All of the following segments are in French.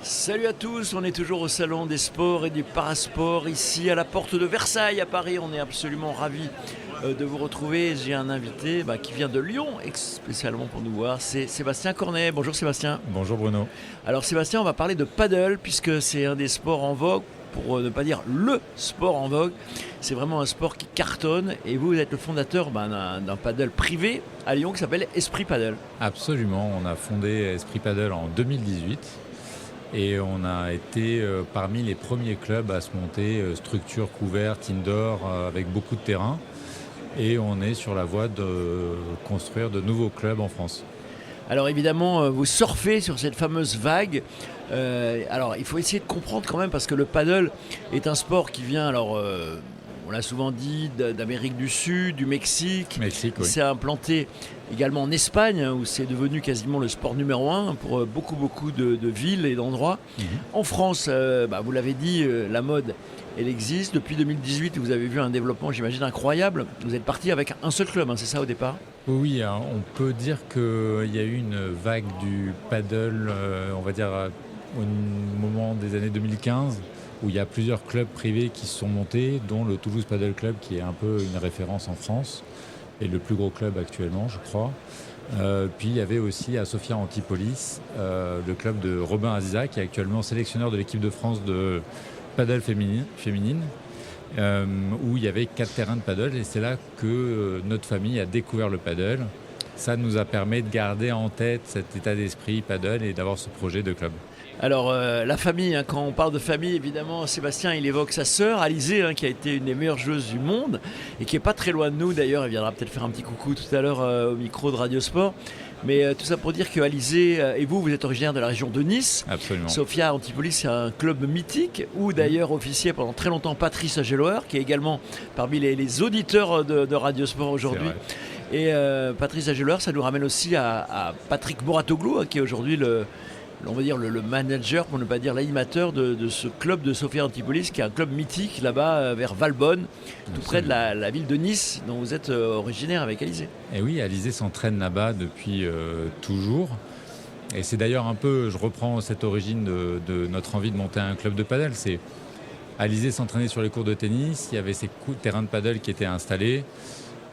Salut à tous, on est toujours au Salon des Sports et du Parasport, ici à la porte de Versailles à Paris. On est absolument ravis de vous retrouver. J'ai un invité qui vient de Lyon, spécialement pour nous voir, c'est Sébastien Cornet. Bonjour Sébastien. Bonjour Bruno. Alors Sébastien, on va parler de paddle, puisque c'est un des sports en vogue, pour ne pas dire le sport en vogue. C'est vraiment un sport qui cartonne, et vous êtes le fondateur d'un paddle privé à Lyon qui s'appelle Esprit Paddle. Absolument, on a fondé Esprit Paddle en 2018. Et on a été parmi les premiers clubs à se monter, structure couverte, indoor, avec beaucoup de terrain. Et on est sur la voie de construire de nouveaux clubs en France. Alors évidemment, vous surfez sur cette fameuse vague. Alors il faut essayer de comprendre quand même, parce que le paddle est un sport qui vient, on l'a souvent dit, d'Amérique du Sud, du Mexique. Mexique, oui. Il s'est implanté également en Espagne, où c'est devenu quasiment le sport numéro un pour beaucoup de villes et d'endroits. En France, vous l'avez dit, la mode, elle existe. Depuis 2018, vous avez vu un développement, j'imagine, incroyable. Vous êtes parti avec un seul club, c'est ça au départ ? Oui, hein, on peut dire qu'il y a eu une vague du paddle, on va dire, au moment des années 2015, où il y a plusieurs clubs privés qui se sont montés, dont le Toulouse Paddle Club, qui est un peu une référence en France, et le plus gros club actuellement, je crois. Puis il y avait aussi à Sophia Antipolis le club de Robin Aziza, qui est actuellement sélectionneur de l'équipe de France de paddle féminine, où il y avait 4 terrains de paddle, et c'est là que notre famille a découvert le paddle. Ça nous a permis de garder en tête cet état d'esprit paddle et d'avoir ce projet de club. Alors la famille, quand on parle de famille, évidemment, Sébastien, il évoque sa sœur, Alizée, qui a été une des meilleures joueuses du monde et qui n'est pas très loin de nous d'ailleurs. Elle viendra peut-être faire un petit coucou tout à l'heure au micro de Radio Sport. Mais tout ça pour dire que Alizée et vous êtes originaire de la région de Nice. Absolument. Sophia Antipolis, c'est un club mythique où d'ailleurs officiait pendant très longtemps Patrice Ageloer, qui est également parmi les auditeurs de Radio Sport aujourd'hui. Et Patrice Ageloer, ça nous ramène aussi à Patrick Moratoglou, qui est aujourd'hui on va dire le manager, pour ne pas dire l'animateur de ce club de Sophia Antipolis, qui est un club mythique là-bas vers Valbonne, tout près de la ville de Nice, dont vous êtes originaire avec Alizée. Et oui, Alizée s'entraîne là-bas depuis toujours. Et c'est d'ailleurs un peu, je reprends cette origine de notre envie de monter un club de paddle. C'est Alizée s'entraînait sur les cours de tennis, il y avait ces terrains de paddle qui étaient installés.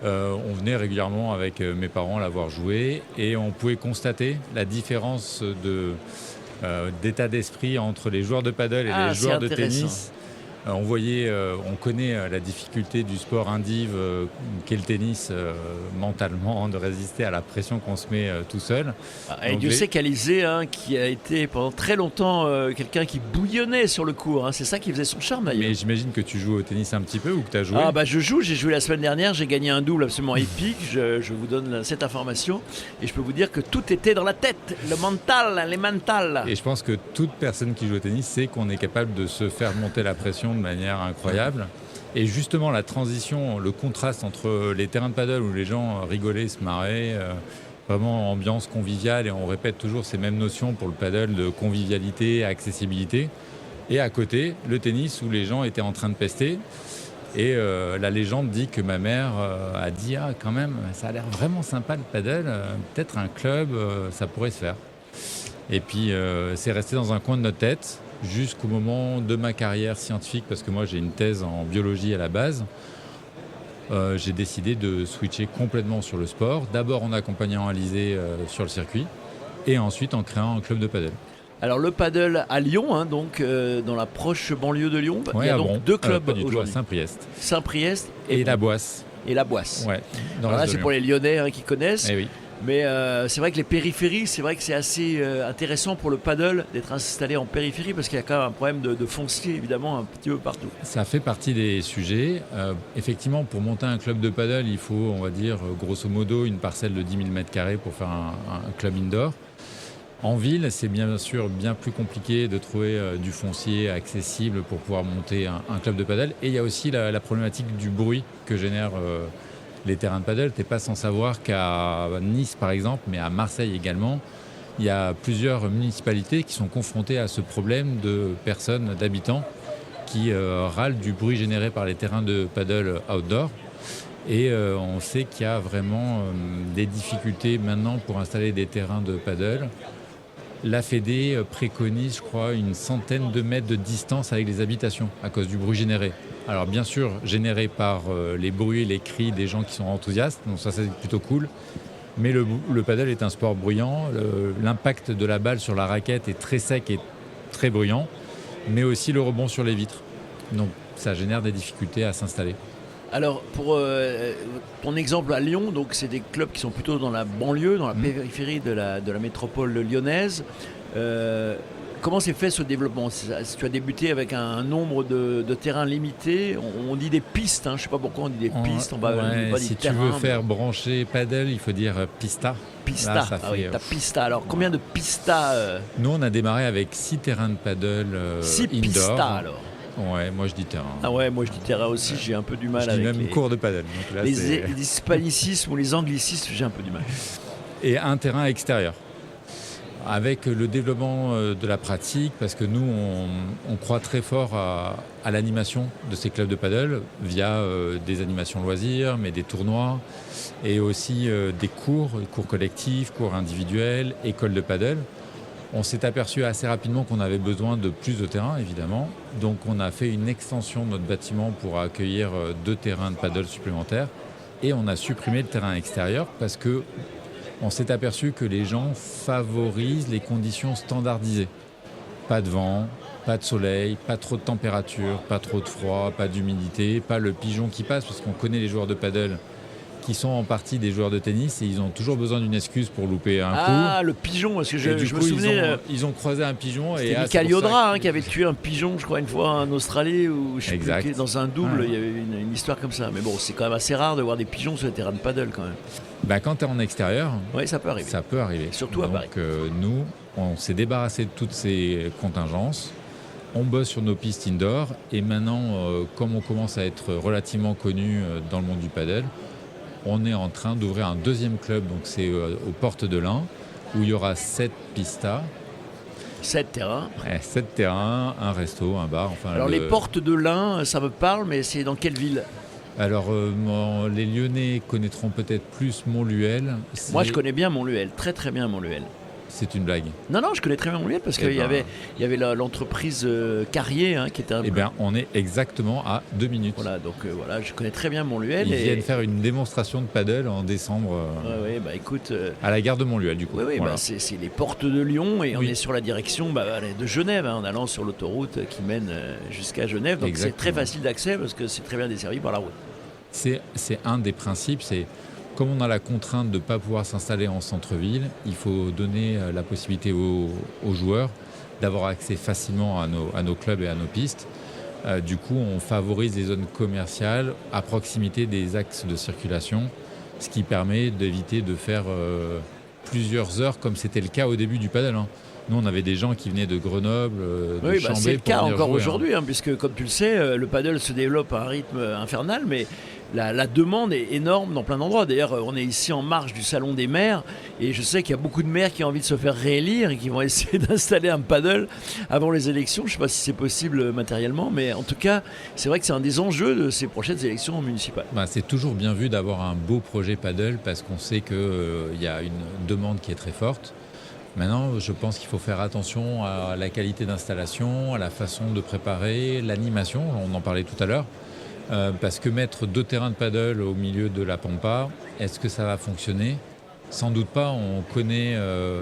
On venait régulièrement avec mes parents la voir jouer, et on pouvait constater la différence d'état d'esprit entre les joueurs de paddle et les joueurs de tennis. On connaît la difficulté du sport indiv qu'est le tennis mentalement, de résister à la pression qu'on se met tout seul. Et Dieu sait qu'Alizée, qui a été pendant très longtemps quelqu'un qui bouillonnait sur le court, c'est ça qui faisait son charme d'ailleurs. Mais j'imagine que tu joues au tennis un petit peu, ou que tu as joué. J'ai joué la semaine dernière, j'ai gagné un double absolument épique, je vous donne cette information, et je peux vous dire que tout était dans la tête, le mental, les mentales. Et je pense que toute personne qui joue au tennis sait qu'on est capable de se faire monter la pression de manière incroyable. Et justement, la transition, le contraste entre les terrains de paddle où les gens rigolaient, se marraient, vraiment ambiance conviviale, et on répète toujours ces mêmes notions pour le paddle de convivialité, accessibilité, et à côté, le tennis où les gens étaient en train de pester. Et la légende dit que ma mère a dit « Ah, quand même, ça a l'air vraiment sympa le paddle, peut-être un club, ça pourrait se faire ». Et puis, c'est resté dans un coin de notre tête jusqu'au moment de ma carrière scientifique, parce que moi j'ai une thèse en biologie à la base. J'ai décidé de switcher complètement sur le sport, d'abord en accompagnant Alizée sur le circuit, et ensuite en créant un club de paddle. Alors le paddle à Lyon, dans la proche banlieue de Lyon, il y a donc deux clubs aujourd'hui. À Saint-Priest. Saint-Priest et La Boisse. Et La Boisse. Ouais, là c'est pour les Lyonnais qui connaissent. Eh oui. Mais c'est vrai que les périphéries, c'est vrai que c'est assez intéressant pour le paddle d'être installé en périphérie, parce qu'il y a quand même un problème de foncier évidemment un petit peu partout. Ça fait partie des sujets. Effectivement, pour monter un club de paddle, il faut, on va dire, grosso modo, une parcelle de 10 000 m² pour faire un club indoor. En ville, c'est bien sûr bien plus compliqué de trouver du foncier accessible pour pouvoir monter un club de paddle. Et il y a aussi la problématique du bruit que génèrent les terrains de paddle. Tu n'es pas sans savoir qu'à Nice, par exemple, mais à Marseille également, il y a plusieurs municipalités qui sont confrontées à ce problème de personnes, d'habitants, qui râlent du bruit généré par les terrains de paddle outdoor. Et on sait qu'il y a vraiment des difficultés maintenant pour installer des terrains de paddle la Fédé préconise, je crois, une centaine de mètres de distance avec les habitations à cause du bruit généré. Alors bien sûr, généré par les bruits et les cris des gens qui sont enthousiastes, donc ça c'est plutôt cool. Mais le paddle est un sport bruyant, l'impact de la balle sur la raquette est très sec et très bruyant, mais aussi le rebond sur les vitres. Donc ça génère des difficultés à s'installer. Alors, pour ton exemple à Lyon, donc c'est des clubs qui sont plutôt dans la banlieue, dans la périphérie de la métropole lyonnaise. Comment s'est fait ce développement ? Tu as débuté avec un nombre de terrains limité. On dit des pistes, je ne sais pas pourquoi on dit des pistes. Si tu veux faire brancher paddle, il faut dire pista. Pista, là, oui, t'as pista. Alors, combien de pista Nous, on a démarré avec 6 terrains de paddle 6 indoor. Pista, alors. Ouais, moi je dis terrain. Ah ouais, moi je dis terrain aussi, j'ai un peu du mal avec même cours de paddle. Donc là, les hispanicismes ou les anglicismes, j'ai un peu du mal. Et un terrain extérieur. Avec le développement de la pratique, parce que nous, on croit très fort à l'animation de ces clubs de paddle via des animations loisirs, mais des tournois, et aussi des cours collectifs, cours individuels, écoles de paddle. On s'est aperçu assez rapidement qu'on avait besoin de plus de terrain, évidemment. Donc on a fait une extension de notre bâtiment pour accueillir 2 terrains de paddle supplémentaires. Et on a supprimé le terrain extérieur parce que on s'est aperçu que les gens favorisent les conditions standardisées. Pas de vent, pas de soleil, pas trop de température, pas trop de froid, pas d'humidité, pas le pigeon qui passe, parce qu'on connaît les joueurs de paddle qui sont en partie des joueurs de tennis et ils ont toujours besoin d'une excuse pour louper un coup. Ah, le pigeon, parce que je me souvenais... Ils ont croisé un pigeon. C'était Mikael Yodra qui avait tué un pigeon, je crois, une fois en Australie, ou je sais plus, dans un double, il y avait une histoire comme ça. Mais bon, c'est quand même assez rare de voir des pigeons sur les terrains de paddle quand même. Quand tu es en extérieur, ça peut arriver. Ça peut arriver. Surtout à Paris. Donc nous, on s'est débarrassé de toutes ces contingences. On bosse sur nos pistes indoor et maintenant, comme on commence à être relativement connu dans le monde du paddle, on est en train d'ouvrir un deuxième club, donc c'est aux Portes de l'Ain, où il y aura 7 pistas. 7 terrains. 7 terrains, un resto, un bar. Alors les Portes de l'Ain, ça me parle, mais c'est dans quelle ville ? Alors les Lyonnais connaîtront peut-être plus Montluel. Moi je connais bien Montluel, très très bien Montluel. C'est une blague. Non, je connais très bien Montluel parce qu'il y avait l'entreprise Carrier qui était un... on est exactement à 2 minutes. Voilà, donc je connais très bien Montluel. Ils viennent faire une démonstration de paddle en décembre écoute... à la gare de Montluel, du coup. Oui, voilà. C'est les Portes de Lyon et on est sur la direction de Genève, en allant sur l'autoroute qui mène jusqu'à Genève. Donc c'est très facile d'accès parce que c'est très bien desservi par la route. C'est un des principes, c'est... Comme on a la contrainte de ne pas pouvoir s'installer en centre-ville, il faut donner la possibilité aux joueurs d'avoir accès facilement à nos clubs et à nos pistes. Du coup, on favorise les zones commerciales à proximité des axes de circulation, ce qui permet d'éviter de faire plusieurs heures comme c'était le cas au début du paddle. Nous, on avait des gens qui venaient de Grenoble, de Chambé. C'est le cas encore jouer, aujourd'hui, puisque comme tu le sais, le paddle se développe à un rythme infernal, mais la demande est énorme dans plein d'endroits. D'ailleurs, on est ici en marge du Salon des maires, et je sais qu'il y a beaucoup de maires qui ont envie de se faire réélire et qui vont essayer d'installer un paddle avant les élections. Je ne sais pas si c'est possible matériellement, mais en tout cas, c'est vrai que c'est un des enjeux de ces prochaines élections municipales. C'est toujours bien vu d'avoir un beau projet paddle parce qu'on sait qu'il y a une demande qui est très forte. Maintenant, je pense qu'il faut faire attention à la qualité d'installation, à la façon de préparer, l'animation, on en parlait tout à l'heure, parce que mettre 2 terrains de paddle au milieu de la pampa, est-ce que ça va fonctionner ? Sans doute pas, on connaît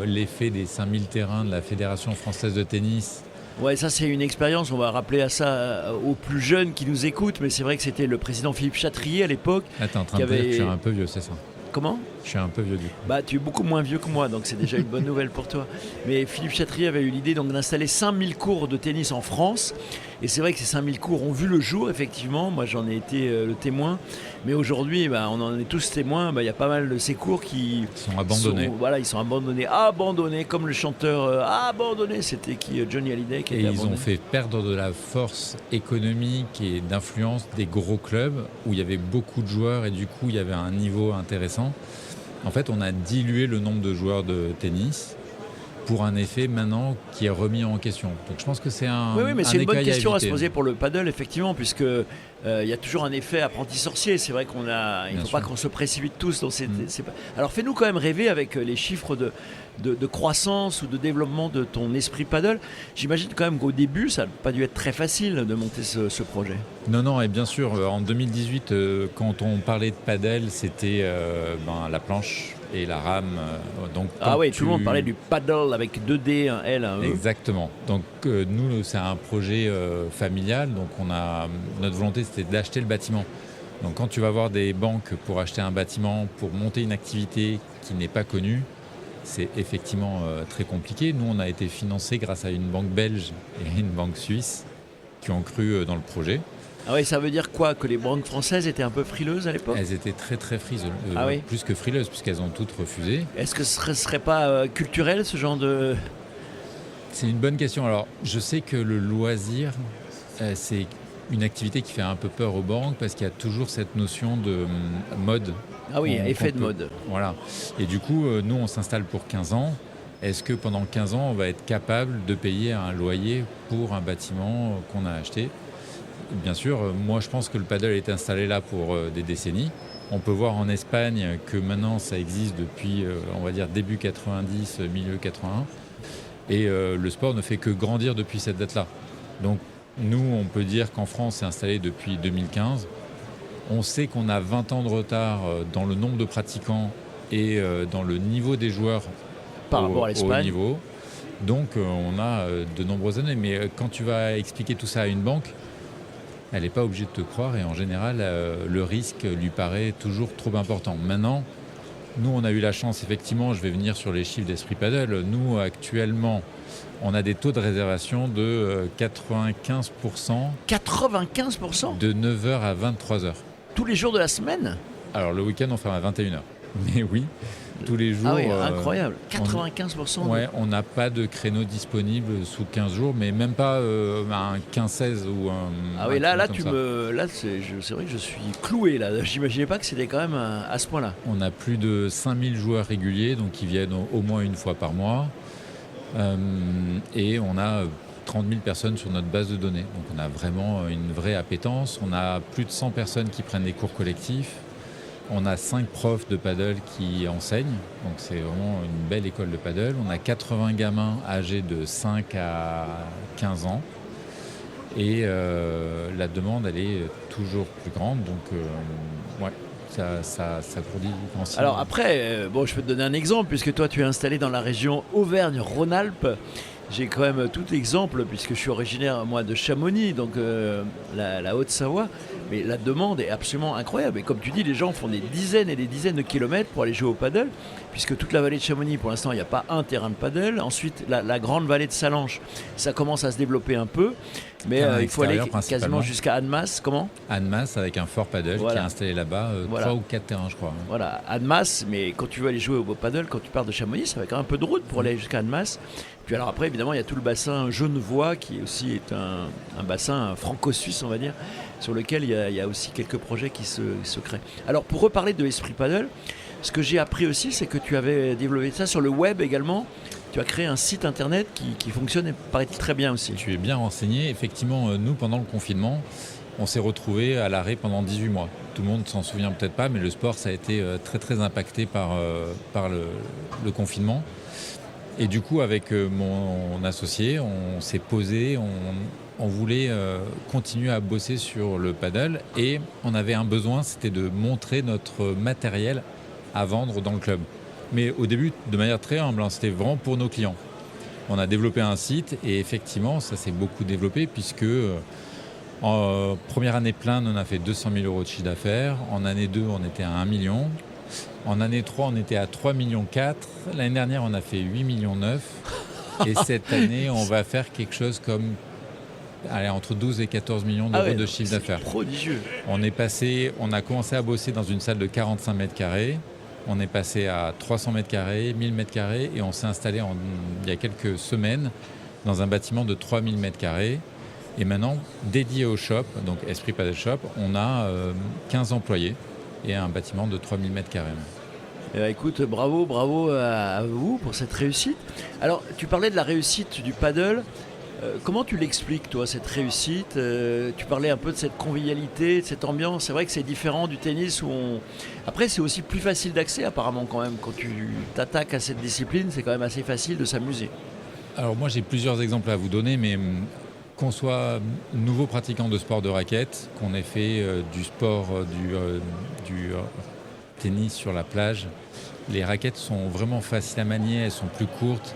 l'effet des 5000 terrains de la Fédération française de tennis. Ouais, ça c'est une expérience, on va rappeler à ça aux plus jeunes qui nous écoutent, mais c'est vrai que c'était le président Philippe Chatrier à l'époque. T'es en train de dire que je suis un peu vieux, c'est ça ? Comment ? Je suis un peu vieux du coup. Tu es beaucoup moins vieux que moi, donc c'est déjà une bonne nouvelle pour toi. Mais Philippe Chatrier avait eu l'idée d'installer 5000 cours de tennis en France. Et c'est vrai que ces 5000 cours ont vu le jour, effectivement. Moi, j'en ai été le témoin. Mais aujourd'hui, on en est tous témoins. Il y a pas mal de ces cours qui sont abandonnés. Ils sont abandonnés, comme le chanteur abandonné. C'était Johnny Hallyday qui était abandonné. Ils ont fait perdre de la force économique et d'influence des gros clubs où il y avait beaucoup de joueurs et du coup, il y avait un niveau intéressant. En fait, on a dilué le nombre de joueurs de tennis pour un effet maintenant qui est remis en question. Donc je pense que c'est Oui, mais c'est une bonne question à se éviter. poser pour le paddle, effectivement, puisque il y a toujours un effet apprenti sorcier. C'est vrai il ne faut pas qu'on se précipite tous. Donc c'est pas... Alors fais-nous quand même rêver avec les chiffres de croissance ou de développement de ton esprit paddle. J'imagine quand même qu'au début, ça n'a pas dû être très facile de monter ce projet. Non, et bien sûr, en 2018, quand on parlait de paddle, c'était la planche et la rame. Tout le monde parlait du paddle avec 2 D, un L, un E. Exactement. Donc nous, c'est un projet familial. Donc notre volonté, c'était d'acheter le bâtiment. Donc quand tu vas voir des banques pour acheter un bâtiment, pour monter une activité qui n'est pas connue, c'est effectivement très compliqué. Nous, on a été financé grâce à une banque belge et une banque suisse qui ont cru dans le projet. Ah oui, ça veut dire quoi? Que les banques françaises étaient un peu frileuses à l'époque? Elles étaient très très frileuses, oui. Plus que frileuses, puisqu'elles ont toutes refusé. Est-ce que ce serait pas culturel, ce genre de... C'est une bonne question. Alors, je sais que le loisir, c'est une activité qui fait un peu peur aux banques, parce qu'il y a toujours cette notion de mode. Ah oui, effet de mode. Voilà. Et du coup, nous, on s'installe pour 15 ans. Est-ce que pendant 15 ans, on va être capable de payer un loyer pour un bâtiment qu'on a acheté? Bien sûr, moi je pense que le paddle est installé là pour des décennies. On peut voir en Espagne que maintenant ça existe depuis, on va dire, début 90, milieu 81. Et le sport ne fait que grandir depuis cette date-là. Donc nous, on peut dire qu'en France, c'est installé depuis 2015. On sait qu'on a 20 ans de retard dans le nombre de pratiquants et dans le niveau des joueurs par rapport à l'Espagne. Au niveau. Donc on a de nombreuses années. Mais quand tu vas expliquer tout ça à une banque, elle n'est pas obligée de te croire et en général, le risque lui paraît toujours trop important. Maintenant, nous, on a eu la chance, effectivement, je vais venir sur les chiffres d'Esprit Paddle. Nous, actuellement, on a des taux de réservation de 95%. 95% de 9h à 23h. Tous les jours de la semaine? Alors, le week-end, on ferme à 21h. Mais oui, tous les jours. Ah oui, incroyable. 95%. On n'a pas de créneau disponible sous 15 jours, mais même pas un 15-16 ou un. Ah oui, c'est vrai que je suis cloué là. J'imaginais pas que c'était quand même à ce point-là. On a plus de 5000 joueurs réguliers, donc qui viennent au moins une fois par mois. Et on a 30 000 personnes sur notre base de données. Donc on a vraiment une vraie appétence. On a plus de 100 personnes qui prennent des cours collectifs. On a 5 profs de paddle qui enseignent, donc c'est vraiment une belle école de paddle. On a 80 gamins âgés de 5 à 15 ans. Et la demande, elle est toujours plus grande, donc ça grandit. Alors après, je peux te donner un exemple, puisque toi tu es installé dans la région Auvergne-Rhône-Alpes. J'ai quand même tout exemple, puisque je suis originaire, moi, de Chamonix, donc la Haute-Savoie. Mais la demande est absolument incroyable. Et comme tu dis, les gens font des dizaines et des dizaines de kilomètres pour aller jouer au paddle, puisque toute la vallée de Chamonix, pour l'instant, il n'y a pas un terrain de paddle. Ensuite, la grande vallée de Salanches, ça commence à se développer un peu. Mais il faut aller quasiment jusqu'à Annemasse. Comment? Annemasse, avec un fort paddle qui est installé là-bas, 3 ou 4 terrains, je crois. Voilà, Annemasse, mais quand tu veux aller jouer au paddle, quand tu pars de Chamonix, ça va quand même un peu de route pour aller jusqu'à Annemasse. Puis alors après, évidemment, il y a tout le bassin genevois qui aussi est un bassin franco-suisse, on va dire, sur lequel il y a aussi quelques projets qui se créent. Alors pour reparler de Esprit Paddle, ce que j'ai appris aussi, c'est que tu avais développé ça sur le web également. Tu as créé un site internet qui fonctionne et paraît-il très bien aussi. Tu es bien renseigné. Effectivement, nous, pendant le confinement, on s'est retrouvés à l'arrêt pendant 18 mois. Tout le monde s'en souvient peut-être pas, mais le sport, ça a été très très impacté par le confinement. Et du coup, avec mon associé, on s'est posé, on voulait continuer à bosser sur le paddle et on avait un besoin, c'était de montrer notre matériel à vendre dans le club. Mais au début, de manière très humble, c'était vraiment pour nos clients. On a développé un site et effectivement, ça s'est beaucoup développé puisque en première année pleine, on a fait 200 000 euros de chiffre d'affaires. En année 2, on était à 1 million. En année 3, on était à 3,4 millions. L'année dernière, on a fait 8,9 millions. Et cette année, on va faire quelque chose comme entre 12 et 14 millions d'euros de chiffre d'affaires. C'est prodigieux. On a commencé à bosser dans une salle de 45 mètres carrés. On est passé à 300 mètres carrés, 1000 mètres carrés. Et on s'est installé il y a quelques semaines dans un bâtiment de 3000 mètres carrés. Et maintenant, dédié au shop, donc Esprit Paddle Shop, on a 15 employés et un bâtiment de 3000 mètres carrés. Écoute, bravo à vous pour cette réussite. Alors, tu parlais de la réussite du paddle. Comment tu l'expliques, toi, cette réussite? Tu parlais un peu de cette convivialité, de cette ambiance. C'est vrai que c'est différent du tennis Après, c'est aussi plus facile d'accès, apparemment, quand même. Quand tu t'attaques à cette discipline, c'est quand même assez facile de s'amuser. Alors moi, j'ai plusieurs exemples à vous donner, mais qu'on soit nouveau pratiquant de sport de raquette, qu'on ait fait du sport, du tennis sur la plage, les raquettes sont vraiment faciles à manier, elles sont plus courtes.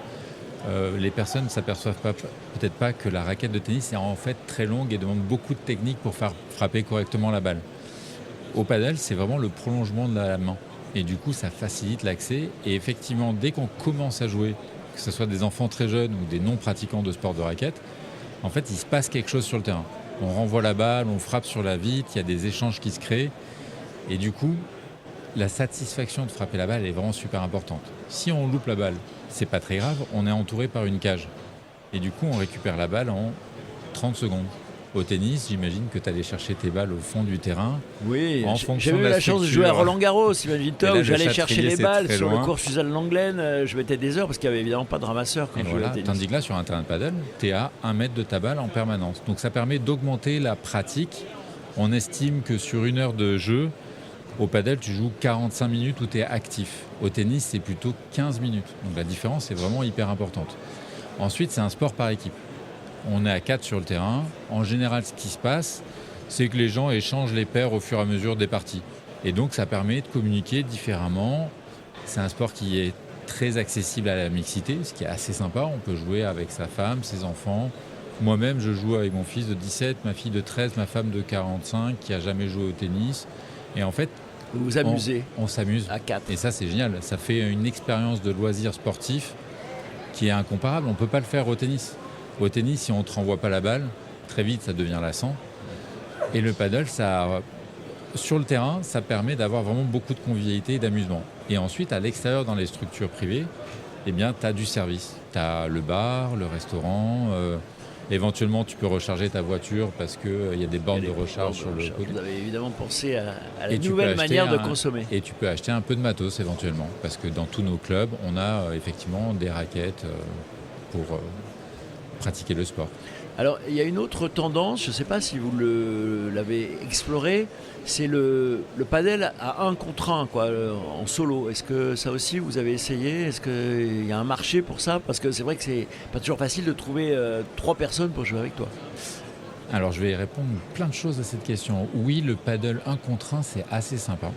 Les personnes ne s'aperçoivent peut-être pas que la raquette de tennis est en fait très longue et demande beaucoup de technique pour faire frapper correctement la balle. Au paddle, c'est vraiment le prolongement de la main. Et du coup, ça facilite l'accès. Et effectivement, dès qu'on commence à jouer, que ce soit des enfants très jeunes ou des non-pratiquants de sport de raquette, en fait, il se passe quelque chose sur le terrain. On renvoie la balle, on frappe sur la vitre, il y a des échanges qui se créent. Et du coup, la satisfaction de frapper la balle est vraiment super importante. Si on loupe la balle, c'est pas très grave, on est entouré par une cage. Et du coup, on récupère la balle en 30 secondes. Au tennis, j'imagine que tu allais chercher tes balles au fond du terrain. Oui, j'ai eu la chance de jouer à Roland-Garros, imagine-toi, où j'allais chercher les balles sur le cours Suzanne-Langlaine. Je mettais des heures parce qu'il n'y avait évidemment pas de ramasseur quand je jouais au tennis. Tandis que là, sur un terrain de paddle, tu es à 1 mètre de ta balle en permanence. Donc ça permet d'augmenter la pratique. On estime que sur 1 heure de jeu, au paddle, tu joues 45 minutes où tu es actif. Au tennis, c'est plutôt 15 minutes. Donc la différence est vraiment hyper importante. Ensuite, c'est un sport par équipe. On est à 4 sur le terrain. En général, ce qui se passe, c'est que les gens échangent les paires au fur et à mesure des parties. Et donc, ça permet de communiquer différemment. C'est un sport qui est très accessible à la mixité, ce qui est assez sympa. On peut jouer avec sa femme, ses enfants. Moi-même, je joue avec mon fils de 17, ma fille de 13, ma femme de 45, qui n'a jamais joué au tennis. Et en fait, vous vous amusez. On s'amuse. À 4. Et ça, c'est génial. Ça fait une expérience de loisir sportif qui est incomparable. On ne peut pas le faire au tennis. Au tennis, si on ne te renvoie pas la balle, très vite, ça devient lassant. Et le paddle, sur le terrain, ça permet d'avoir vraiment beaucoup de convivialité et d'amusement. Et ensuite, à l'extérieur, dans les structures privées, eh bien, tu as du service. Tu as le bar, le restaurant. Éventuellement, tu peux recharger ta voiture parce qu'il y a des bornes de recharge sur le côté. Vous avez évidemment pensé à la nouvelle manière de consommer. Et tu peux acheter un peu de matos éventuellement. Parce que dans tous nos clubs, on a effectivement des raquettes pour pratiquer le sport. Alors, il y a une autre tendance, je ne sais pas si vous l'avez exploré, c'est le padel à 1 contre 1, quoi, en solo. Est-ce que ça aussi, vous avez essayé? Est-ce qu'il y a un marché pour ça? Parce que c'est vrai que c'est pas toujours facile de trouver 3 personnes pour jouer avec toi. Alors, je vais répondre plein de choses à cette question. Oui, le paddle 1 contre 1, c'est assez sympa.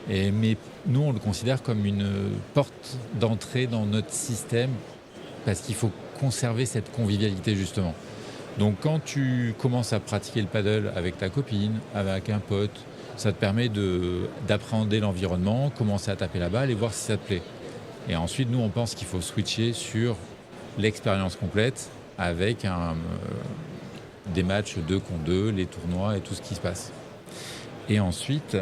Mais nous, on le considère comme une porte d'entrée dans notre système parce qu'il faut conserver cette convivialité, justement. Donc quand tu commences à pratiquer le paddle avec ta copine, avec un pote, ça te permet d'appréhender l'environnement, commencer à taper la balle et voir si ça te plaît. Et ensuite, nous, on pense qu'il faut switcher sur l'expérience complète avec des matchs 2 contre 2, les tournois et tout ce qui se passe. Et ensuite,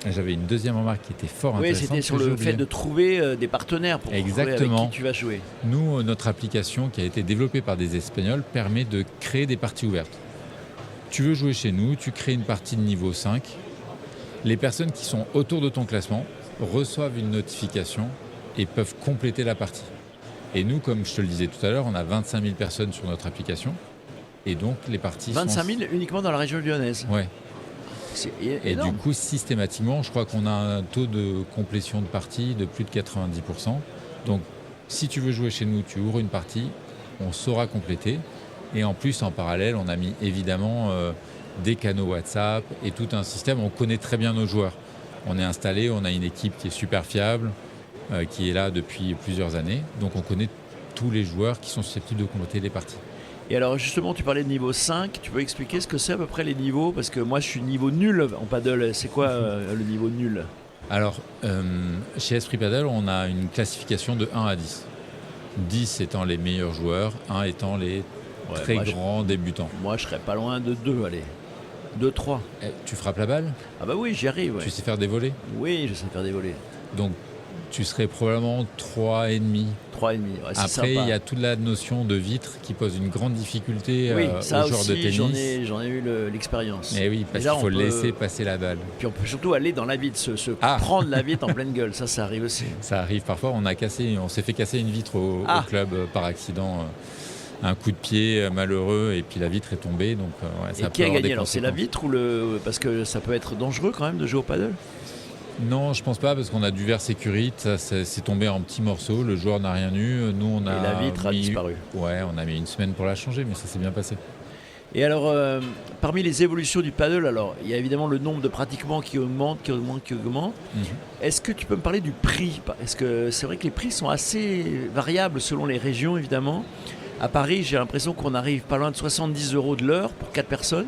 j'avais une deuxième remarque qui était fort intéressante. Oui, c'était sur le fait de trouver des partenaires pour trouver avec qui tu vas jouer. Nous, notre application qui a été développée par des Espagnols permet de créer des parties ouvertes. Tu veux jouer chez nous, tu crées une partie de niveau 5. Les personnes qui sont autour de ton classement reçoivent une notification et peuvent compléter la partie. Et nous, comme je te le disais tout à l'heure, on a 25 000 personnes sur notre application. Et donc, les parties 25 000 uniquement dans la région lyonnaise. Ouais. Et du coup, systématiquement, je crois qu'on a un taux de complétion de partie de plus de 90%. Donc, si tu veux jouer chez nous, tu ouvres une partie, on saura compléter. Et en plus, en parallèle, on a mis évidemment des canaux WhatsApp et tout un système. On connaît très bien nos joueurs. On est installé, on a une équipe qui est super fiable, qui est là depuis plusieurs années. Donc, on connaît tous les joueurs qui sont susceptibles de compléter les parties. Et alors justement, tu parlais de niveau 5, tu peux expliquer ce que c'est à peu près les niveaux? Parce que moi je suis niveau nul en paddle, c'est quoi le niveau nul? Alors, chez Esprit Paddle, on a une classification de 1 à 10. 10 étant les meilleurs joueurs, 1 étant les très grands débutants. Moi je serais pas loin de 2, allez. 2, 3. Tu frappes la balle? Ah bah oui, j'y arrive. Ouais. Tu sais faire des volées? Oui, je sais faire des volées. Donc, tu serais probablement 3,5. 3,5, ouais, c'est Après, sympa. il y a toute la notion de vitre qui pose une grande difficulté Oui, aux ça joueurs aussi, de tennis. j'en ai eu l'expérience. Mais oui, parce Et là, qu'il faut on peut- laisser passer la balle. Puis on peut surtout aller dans la vitre, Ah. prendre la vitre en pleine gueule. Ça arrive aussi. Ça arrive parfois. On s'est fait casser une vitre au club par accident. Un coup de pied malheureux et puis la vitre est tombée. Donc, ça Et peut qui a avoir des gagné alors? C'est la conséquences. vitre ou parce que ça peut être dangereux quand même de jouer au paddle? Non, je pense pas parce qu'on a du verre sécurité. Ça c'est tombé en petits morceaux. Le joueur n'a rien eu. Nous, on a Et la vitre a disparu. Ouais, on a mis une semaine pour la changer, mais ça s'est bien passé. Et alors, parmi les évolutions du paddle, alors il y a évidemment le nombre de pratiquants qui augmente. Est-ce que tu peux me parler du prix? Parce que c'est vrai que les prix sont assez variables selon les régions, évidemment. À Paris, j'ai l'impression qu'on arrive pas loin de 70 € de l'heure pour 4 personnes.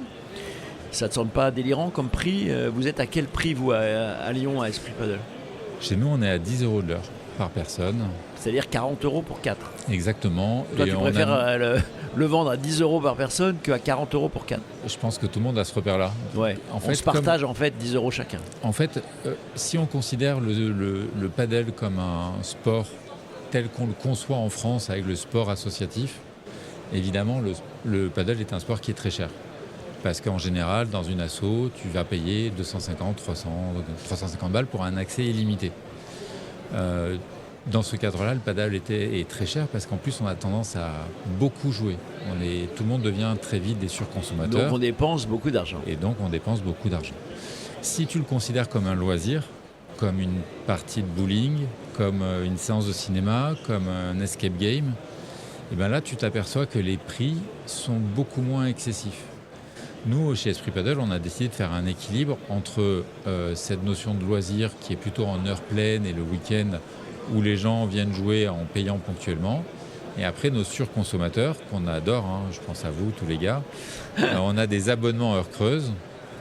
Ça ne te semble pas délirant comme prix? Vous êtes à quel prix, vous, à Lyon, à Esprit Paddle? Chez nous, on est à 10 € de l'heure par personne. C'est-à-dire 40 € pour 4. Exactement. Toi, Et tu on préfères a- le vendre à 10 € par personne qu'à 40 € pour 4. Je pense que tout le monde a ce repère-là. Ouais. En On fait, se partage en fait 10 € chacun. En fait, si on considère le paddle comme un sport tel qu'on le conçoit en France avec le sport associatif, évidemment, le paddle est un sport qui est très cher. Parce qu'en général, dans une asso, tu vas payer 250, 300, 350 balles pour un accès illimité. Dans ce cadre-là, le paddle est très cher parce qu'en plus, on a tendance à beaucoup jouer. Tout le monde devient très vite des surconsommateurs. Donc on dépense beaucoup d'argent. Et donc, on dépense beaucoup d'argent. Si tu le considères comme un loisir, comme une partie de bowling, comme une séance de cinéma, comme un escape game, et bien là, tu t'aperçois que les prix sont beaucoup moins excessifs. Nous, chez Esprit Paddle, on a décidé de faire un équilibre entre cette notion de loisir qui est plutôt en heure pleine et le week-end où les gens viennent jouer en payant ponctuellement. Et après, nos surconsommateurs, qu'on adore, hein, je pense à vous, tous les gars, on a des abonnements heure creuse,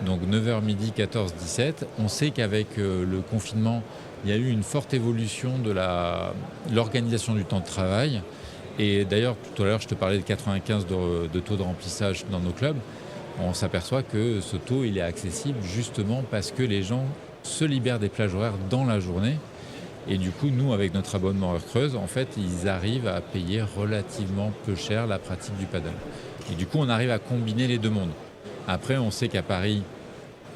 donc 9h midi, 14, 17. On sait qu'avec le confinement, il y a eu une forte évolution de l'organisation du temps de travail. Et d'ailleurs, tout à l'heure, je te parlais de 95 de taux de remplissage dans nos clubs. On s'aperçoit que ce taux, il est accessible justement parce que les gens se libèrent des plages horaires dans la journée. Et du coup, nous, avec notre abonnement heure creuse, en fait, ils arrivent à payer relativement peu cher la pratique du paddle. Et du coup, on arrive à combiner les deux mondes. Après, on sait qu'à Paris,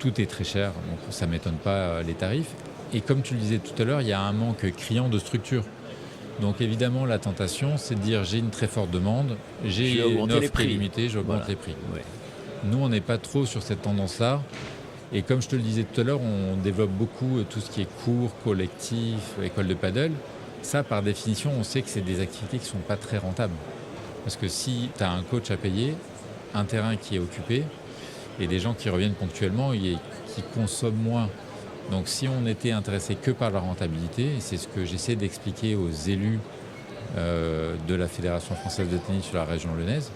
tout est très cher, donc ça ne m'étonne pas les tarifs. Et comme tu le disais tout à l'heure, il y a un manque criant de structure. Donc évidemment, la tentation, c'est de dire j'ai une très forte demande, j'ai une offre qui est limitée, j'augmente les prix. Ouais. Nous, on n'est pas trop sur cette tendance-là. Et comme je te le disais tout à l'heure, on développe beaucoup tout ce qui est cours, collectif, école de paddle. Ça, par définition, on sait que c'est des activités qui ne sont pas très rentables. Parce que si tu as un coach à payer, un terrain qui est occupé, et des gens qui reviennent ponctuellement et qui consomment moins. Donc si on était intéressé que par la rentabilité, et c'est ce que j'essaie d'expliquer aux élus de la Fédération française de tennis sur la région lyonnaise,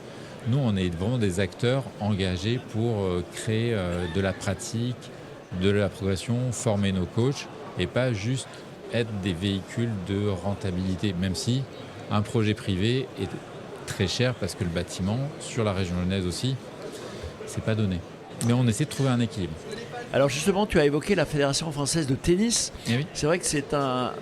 nous on est vraiment des acteurs engagés pour créer de la pratique, de la progression, former nos coachs et pas juste être des véhicules de rentabilité, même si un projet privé est très cher parce que le bâtiment, sur la région lyonnaise aussi, c'est pas donné. Mais on essaie de trouver un équilibre. Alors justement, tu as évoqué la Fédération française de tennis. Et oui. C'est vrai que c'est un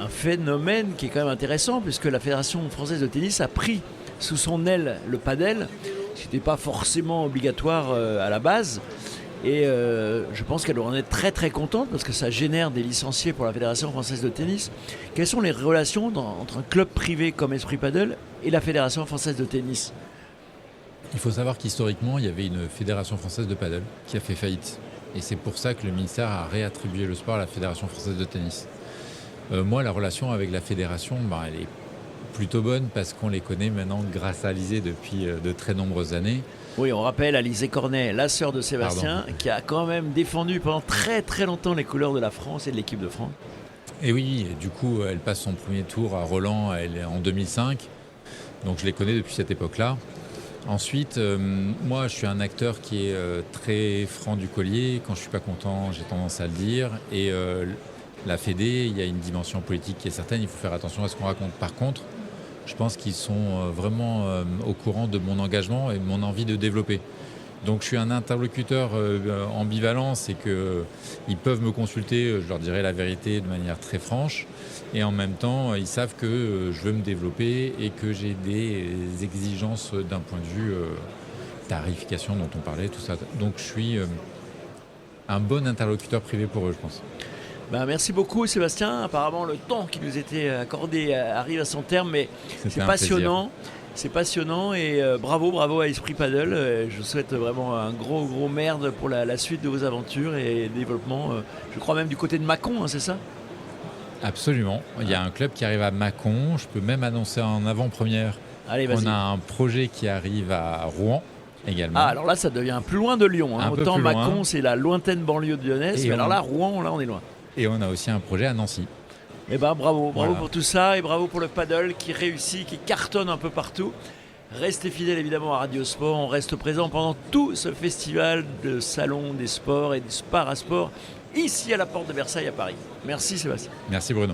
phénomène qui est quand même intéressant puisque la Fédération française de tennis a pris sous son aile le padel, ce qui n'était pas forcément obligatoire à la base. Et je pense qu'elle doit en être très très contente parce que ça génère des licenciés pour la Fédération française de tennis. Quelles sont les relations entre un club privé comme Esprit Paddle et la Fédération française de tennis? Il faut savoir qu'historiquement, il y avait une Fédération française de paddle qui a fait faillite. Et c'est pour ça que le ministère a réattribué le sport à la Fédération française de tennis. Moi, la relation avec la fédération, elle est plutôt bonne parce qu'on les connaît maintenant grâce à Alizé depuis de très nombreuses années. Oui, on rappelle Alizé Cornet, la sœur de Sébastien, qui a quand même défendu pendant très très longtemps les couleurs de la France et de l'équipe de France. Et oui, et du coup, elle passe son premier tour à Roland en 2005. Donc je les connais depuis cette époque-là. Ensuite, moi, je suis un acteur qui est très franc du collier. Quand je ne suis pas content, j'ai tendance à le dire. Et la Fédé, il y a une dimension politique qui est certaine. Il faut faire attention à ce qu'on raconte. Par contre, je pense qu'ils sont vraiment au courant de mon engagement et de mon envie de développer. Donc je suis un interlocuteur ambivalent, c'est qu'ils peuvent me consulter, je leur dirai la vérité de manière très franche, et en même temps ils savent que je veux me développer et que j'ai des exigences d'un point de vue tarification dont on parlait, tout ça. Donc je suis un bon interlocuteur privé pour eux, je pense. Merci beaucoup Sébastien. Apparemment le temps qui nous était accordé arrive à son terme, mais c'est passionnant. C'est passionnant et bravo à Esprit Paddle. Je vous souhaite vraiment un gros merde pour la suite de vos aventures et développement. Je crois même du côté de Mâcon, hein, c'est ça ? Absolument. Il y a un club qui arrive à Mâcon. Je peux même annoncer en avant-première qu'on a un projet qui arrive à Rouen également. Ah, alors là, ça devient plus loin de Lyon. Hein. Autant Mâcon, c'est la lointaine banlieue de lyonnaise. Mais alors là, Rouen, là, on est loin. Et on a aussi un projet à Nancy. Bravo pour tout ça et bravo pour le paddle qui réussit, qui cartonne un peu partout. Restez fidèles évidemment à Radio Sport, on reste présent pendant tout ce festival de salon des sports et du sport à sport ici à la porte de Versailles à Paris. Merci Sébastien. Merci Bruno.